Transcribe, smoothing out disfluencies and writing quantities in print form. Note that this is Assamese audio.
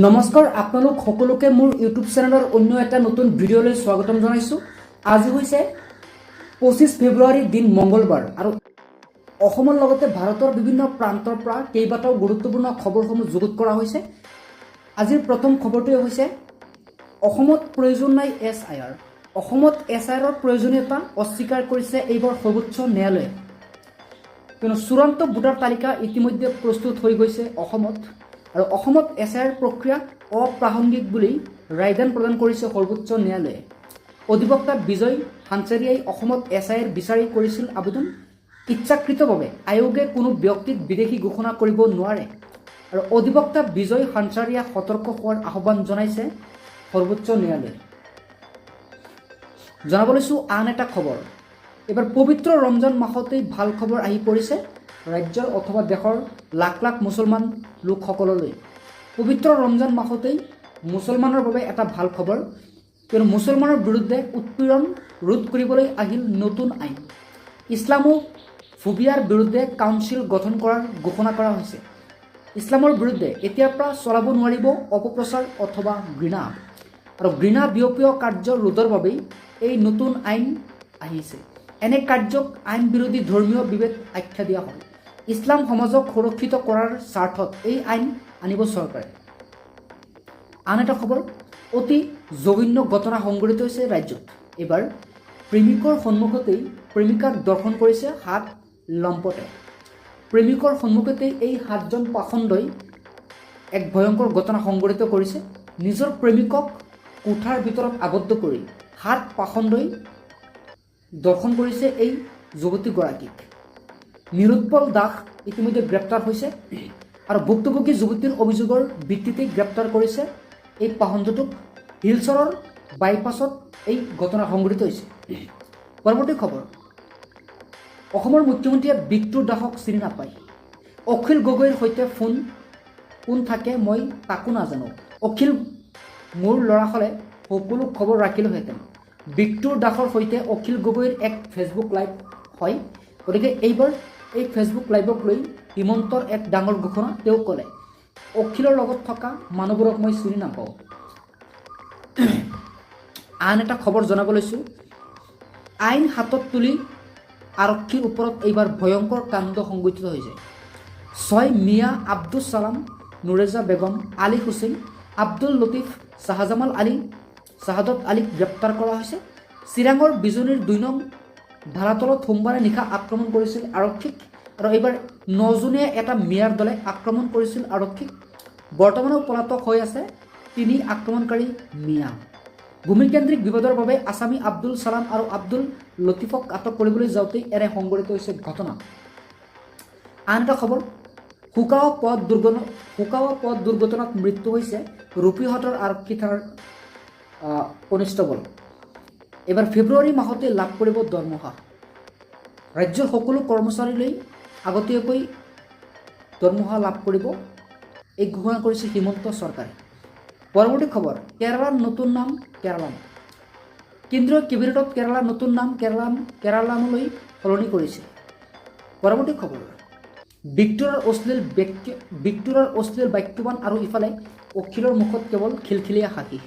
নমস্কাৰ আপোনালোক সকলোকে মোৰ ইউটিউব চেনেলৰ অন্য এটা নতুন ভিডিঅ'লৈ স্বাগতম জনাইছোঁ। আজি হৈছে 25 ফেব্ৰুৱাৰী দিন মঙ্গলবাৰ আৰু অসমৰ লগতে ভাৰতৰ বিভিন্ন প্ৰান্তৰ পৰা কেইবাটাও গুৰুত্বপূৰ্ণ খবৰসমূহ যুগুত কৰা হৈছে। আজিৰ প্ৰথম খবৰটোৱে হৈছে অসমত প্ৰয়োজন নাই SIR। অসমত SIRৰ প্ৰয়োজনীয়তা অস্বীকাৰ কৰিছে এইবাৰ সৰ্বোচ্চ ন্যায়ালয়ে। কিয়নো চূড়ান্ত ভোটাৰ তালিকা ইতিমধ্যে প্ৰস্তুত হৈ গৈছে অসমত আৰু অসমত SIR প্ৰক্ৰিয়া অপ্ৰাসংগিক বুলি ৰায়দান প্ৰদান কৰিছে সৰ্বোচ্চ ন্যায়ালয়ে। অধিবক্তা বিজয় হানচাৰিয়াই অসমত SIR বিচাৰি কৰিছিল আবেদন। ইচ্ছাকৃতভাৱে আয়োগে কোনো ব্যক্তিক বিদেশী ঘোষণা কৰিব নোৱাৰে আৰু অধিবক্তা বিজয় হানচাৰিয়াক সতৰ্ক হোৱাৰ আহ্বান জনাইছে সৰ্বোচ্চ ন্যায়ালয়ে। জনাব লৈছোঁ আন এটা খবৰ। এবাৰ পবিত্ৰ ৰমজান মাহতেই ভাল খবৰ আহি পৰিছে ৰাজ্যৰ অথবা দেশৰ লাখ লাখ মুছলমান লোকসকললৈ। পবিত্ৰ ৰমজান মাহতেই মুছলমানৰ বাবে এটা ভাল খবৰ, কিয়নো মুছলমানৰ বিৰুদ্ধে উৎপীড়ন ৰোধ কৰিবলৈ আহিল নতুন আইন। ইছলামোফোবিয়াৰ বিৰুদ্ধে কাউন্সিল গঠন কৰাৰ ঘোষণা কৰা হৈছে। ইছলামৰ বিৰুদ্ধে এতিয়াৰ পৰা চলাব নোৱাৰিব অপপ্ৰচাৰ অথবা ঘৃণা, আৰু ঘৃণা বিয়পীয় কাৰ্য ৰোধৰ বাবেই এই নতুন আইন আহিছে। এনে কাৰ্যক আইন বিৰোধী ধৰ্মীয় বিভেদ আখ্যা দিয়া হয়। ইছলাম সমাজক সুৰক্ষিত কৰাৰ স্বাৰ্থত এই আইন আনিব চৰকাৰে। আন এটা খবৰ, অতি জঘন্য ঘটনা সংঘটিত হৈছে ৰাজ্যত। এইবাৰ প্ৰেমিকৰ সন্মুখতেই প্ৰেমিকাক দৰ্শন কৰিছে 7 লম্পটে। প্ৰেমিকৰ সন্মুখতেই এই 7জন পাখণ্ডই এক ভয়ংকৰ ঘটনা সংঘটিত কৰিছে। নিজৰ প্ৰেমিকক কোঠাৰ ভিতৰত আবদ্ধ কৰি 7 পাখণ্ডই দৰ্শন কৰিছে এই যুৱতীগৰাকীক। নিৰুৎপল দাস ইতিমধ্যে গ্ৰেপ্তাৰ হৈছে আৰু ভুক্তভোগী যুৱতীৰ অভিযোগৰ ভিত্তিতে গ্ৰেপ্তাৰ কৰিছে এই পাখণ্ডটোক। শিলচৰৰ বাইপাছত এই ঘটনা সংঘটিত হৈছে। পৰৱৰ্তী খবৰ, অসমৰ মুখ্যমন্ত্ৰীয়ে বিক্টুৰ দাসক চিনি নাপায়। অখিল গগৈৰ সৈতে কোন থাকে মই তাকো নাজানো। অখিল মোৰ ল'ৰা হ'লে সকলো খবৰ ৰাখিলোহেঁতেন। বিক্টুৰ দাসৰ সৈতে অখিল গগৈৰ এক ফেচবুক লাইভ হয়। গতিকে এইবাৰ এই ফেচবুক লাইভক লৈ হিমন্তৰ এক ডাঙৰ ঘোষণা। তেওঁ ক'লে, অখিলৰ লগত থকা মানুহবোৰক মই চিনি নাপাওঁ। আন এটা খবৰ জনাব লৈছোঁ, আইন হাতত তুলি আৰক্ষীৰ ওপৰত এইবাৰ ভয়ংকৰ কাণ্ড সংঘটিত হৈছে। 6 মিয়া আব্দুল ছালাম, নুৰেজা বেগম, আলী হুছেইন, আব্দুল লতিফ, শাহজামাল আলী, শাহাদত আলীক গ্ৰেপ্তাৰ কৰা হৈছে। চিৰাঙৰ বিজনীৰ 2 নং ভাৰাতলত সোমবাৰে নিশা আক্ৰমণ কৰিছিল আৰক্ষীক আৰু এইবাৰ 9জনীয়া এটা মিয়াৰ দলে আক্ৰমণ কৰিছিল আৰক্ষীক। বৰ্তমানেও পলাতক হৈ আছে 3 আক্ৰমণকাৰী মিয়া। ভূমিকেন্দ্ৰিক বিবাদৰ বাবে আছামী আব্দুল ছালাম আৰু আব্দুল লতিফক আটক কৰিবলৈ যাওঁতেই এনে সংঘটিত হৈছে ঘটনা। আন এটা খবৰ, শুকাৱা পথ দুৰ্ঘটনাত মৃত্যু হৈছে ৰূপীহাটৰ আৰক্ষী থানাৰ কনিষ্টবল। এইবাৰ ফেব্ৰুৱাৰী মাহতে লাভ কৰিব দৰমহা। ৰাজ্যৰ সকলো কৰ্মচাৰীলৈ আগতীয়াকৈ দৰমহা লাভ কৰিব, এই ঘোষণা কৰিছে হিমন্ত চৰকাৰে। পৰৱৰ্তী খবৰ, কেৰালাৰ নতুন নাম কেৰালাম। কেন্দ্ৰীয় কেবিনেটত কেৰালাৰ নতুন নাম কেৰালামলৈ সলনি কৰিছে। পৰৱৰ্তী খবৰ, বিক্টুৰৰ অশ্লীল বাক্যবান আৰু ইফালে অখিলৰ মুখত কেৱল খিলখিলীয়া হাঁহি।